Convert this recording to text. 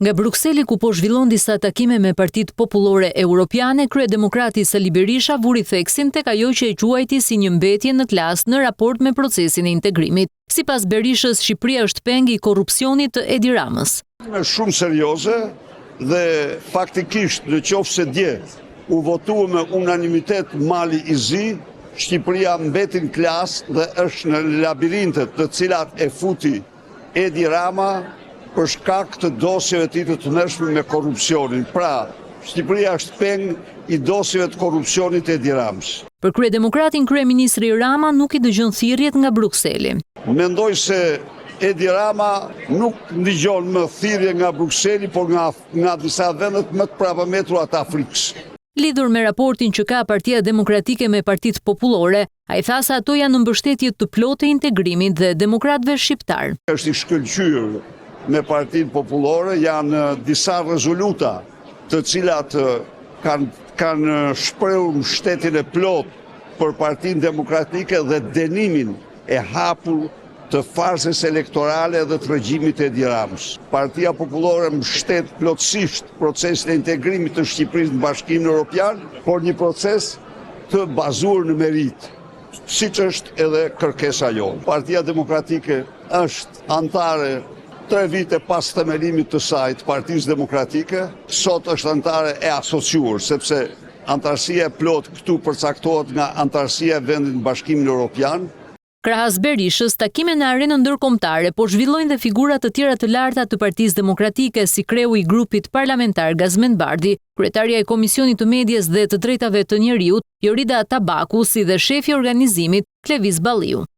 Nga Brukseli, ku po zhvillon disa takime me partitë popullore europiane, kryedemokrati Sali Berisha vuri theksin tek ajo që e quajti si një mbetje në klas në raport me procesin e integrimit. Sipas Berishës, Shqipëria është peng i korrupsionit të Edi Ramës. Është shumë serioze dhe faktikisht në qoftë se dje u votua me unanimitet mali i zi, Shqipëria mbeti në klas dhe është në labirintet të cilat e futi Edi Rama për shkak të dosjeve të tij të tmerrshme me korrupsionin. Pra, Shqipëria është peng i dosjeve të korrupsionit të Edi Ramës. Për kryedemokratin, kryeministri Rama nuk i dëgjon thirrjet nga Brukseli. Mendoj se Edi Rama nuk ndëgjon më thirrje nga Brukseli, por nga disa vendet më të prapametura të Afrikës. Lidhur me raportin që ka Partia Demokratike me partitë popullore, ai tha se ato janë në mbështetje të plotë të integrimit dhe demokratëve shqiptar. Është i shkëlqyer me Partinë Popullore, janë disa rezoluta të cilat kanë shprehur mbështetjen e plotë për Partinë Demokratike dhe dënimin e hapur të farsës elektorale dhe të regjimit të Edi Ramës. Partia Popullore mbështet plotësisht procesin e integrimit të Shqipërisë në Bashkimin Evropian, por një proces të bazuar në merit, siç është edhe kërkesa jonë. Partia Demokratike është antare 3 vite pas themelimit të saj të Partisë Demokratike, sot është antare e asociuar, sepse antarësia e plot këtu përcaktohet nga antarësia e vendit në Bashkimin Evropian. Krahas Berishës, takime në arenën ndërkombëtare po zhvillojnë dhe figura të tjera të larta të Partisë Demokratike, si kreu i grupit parlamentar Gazmend Bardhi, kryetaria e Komisionit të Medias dhe të Drejtave të Njeriut, Jorida Tabaku, si dhe shefi i organizimit Klevis Balliu.